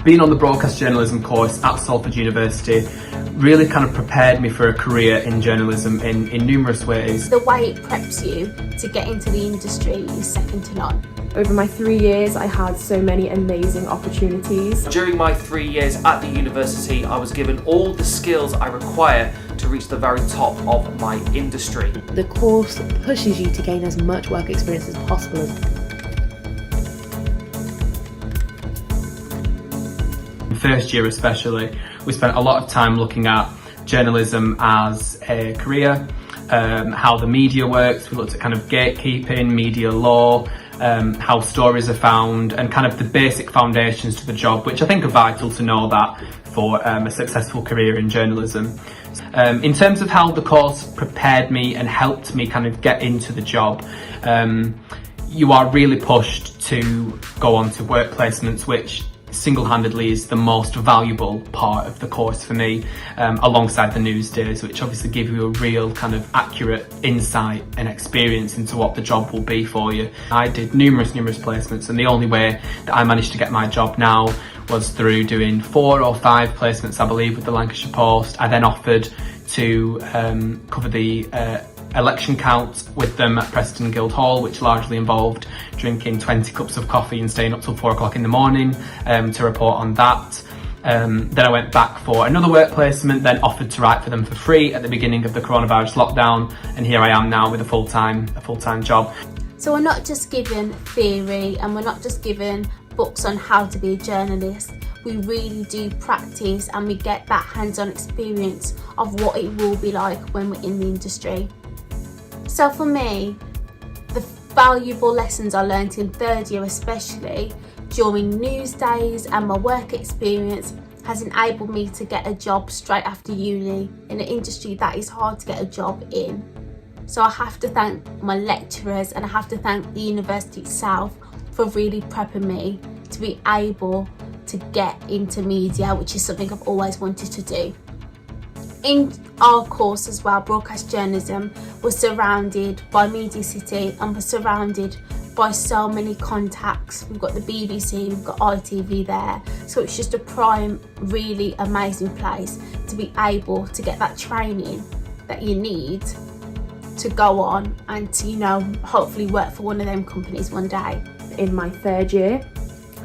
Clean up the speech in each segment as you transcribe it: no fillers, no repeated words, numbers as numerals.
Being on the broadcast journalism course at Salford University really kind of prepared me for a career in journalism in numerous ways. The way it preps you to get into the industry is second to none. Over my 3 years, I had so many amazing opportunities. During my 3 years at the university, I was given all the skills I require to reach the very top of my industry. The course pushes you to gain as much work experience as possible. First year especially, we spent a lot of time looking at journalism as a career, how the media works. We looked at kind of gatekeeping, media law, how stories are found, and kind of the basic foundations to the job, which I think are vital to know that for a successful career in journalism. In terms of how the course prepared me and helped me kind of get into the job, you are really pushed to go on to work placements, which single-handedly is the most valuable part of the course for me, alongside the news days, which obviously give you a real kind of accurate insight and experience into what the job will be for you. I did numerous placements, and the only way that I managed to get my job now was through doing 4 or 5 placements, I believe, with the Lancashire Post. I then offered to cover the election count with them at Preston Guildhall, which largely involved drinking 20 cups of coffee and staying up till 4 o'clock in the morning to report on that. Then I went back for another work placement, then offered to write for them for free at the beginning of the coronavirus lockdown, and here I am now with a full-time job. So we're not just given theory, and we're not just given books on how to be a journalist. We really do practice, and we get that hands-on experience of what it will be like when we're in the industry. So for me, the valuable lessons I learnt in third year, especially during news days and my work experience, has enabled me to get a job straight after uni in an industry that is hard to get a job in. So I have to thank my lecturers, and I have to thank the university itself for really prepping me to be able to get into media, which is something I've always wanted to do. In our course as well, broadcast journalism, we're surrounded by Media City, and we're surrounded by so many contacts. We've got the BBC, we've got ITV there, so it's just a prime, really amazing place to be able to get that training that you need to go on and to, you know, hopefully work for one of them companies one day. In my third year,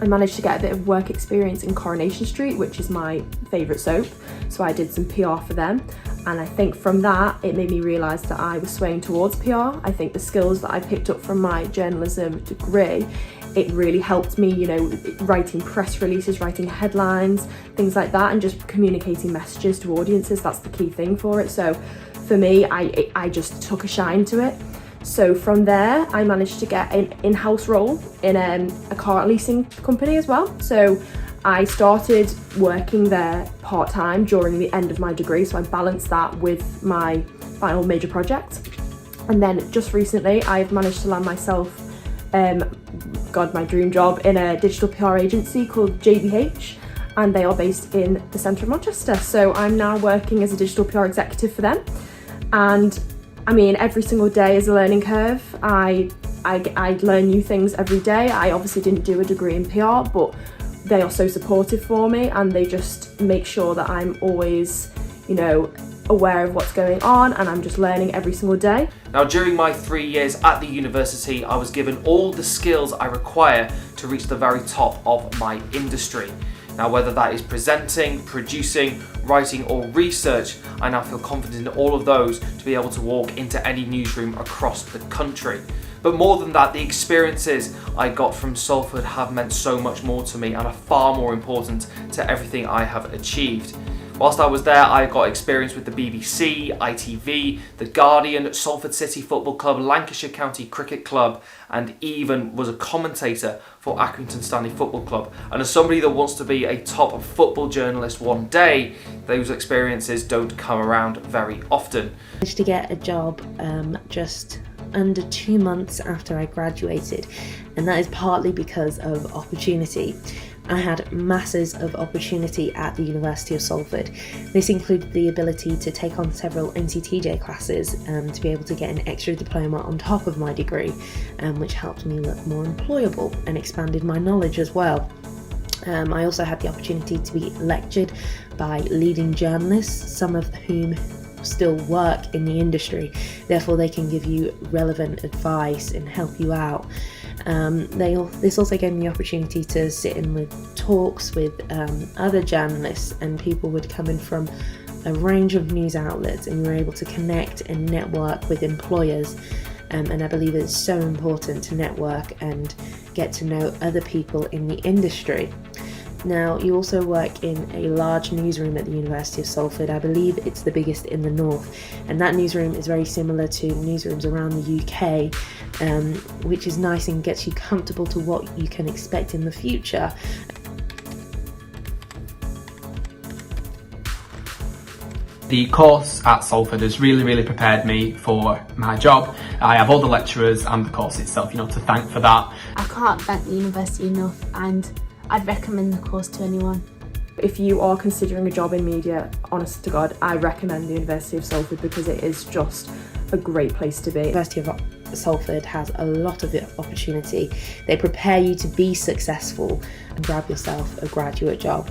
I managed to get a bit of work experience in Coronation Street, which is my favourite soap, so I did some PR for them, and I think from that it made me realise that I was swaying towards PR. I think the skills that I picked up from my journalism degree, it really helped me, you know, writing press releases, writing headlines, things like that, and just communicating messages to audiences. That's the key thing for it. So for me, I just took a shine to it. So from there, I managed to get an in-house role in a car leasing company as well. So I started working there part-time during the end of my degree, so I balanced that with my final major project. And then just recently, I've managed to land myself, my dream job in a digital PR agency called JBH, and they are based in the centre of Manchester. So I'm now working as a digital PR executive for them. And I mean, every single day is a learning curve. I learn new things every day. I obviously didn't do a degree in PR, but they are so supportive for me, and they just make sure that I'm always, you know, aware of what's going on, and I'm just learning every single day. Now, during my 3 years at the university, I was given all the skills I require to reach the very top of my industry. Now, whether that is presenting, producing, writing or research, I now feel confident in all of those to be able to walk into any newsroom across the country. But more than that, the experiences I got from Salford have meant so much more to me and are far more important to everything I have achieved. Whilst I was there, I got experience with the BBC, ITV, The Guardian, Salford City Football Club, Lancashire County Cricket Club, and even was a commentator for Accrington Stanley Football Club. And as somebody that wants to be a top football journalist one day, those experiences don't come around very often. I managed to get a job just under 2 months after I graduated, and that is partly because of opportunity. I had masses of opportunity at the University of Salford. This included the ability to take on several NCTJ classes to be able to get an extra diploma on top of my degree, which helped me look more employable and expanded my knowledge as well. I also had the opportunity to be lectured by leading journalists, some of whom still work in the industry, therefore they can give you relevant advice and help you out. This also gave me the opportunity to sit in with talks with other journalists, and people would come in from a range of news outlets, and we were able to connect and network with employers. And I believe it's so important to network and get to know other people in the industry. Now, you also work in a large newsroom at the University of Salford. I believe it's the biggest in the north, and that newsroom is very similar to newsrooms around the UK, which is nice and gets you comfortable to what you can expect in the future. The course at Salford has really prepared me for my job. I have all the lecturers and the course itself, to thank for that. I can't thank the university enough, and I'd recommend the course to anyone. If you are considering a job in media, honest to God, I recommend the University of Salford because it is just a great place to be. University of Salford has a lot of opportunity. They prepare you to be successful and grab yourself a graduate job.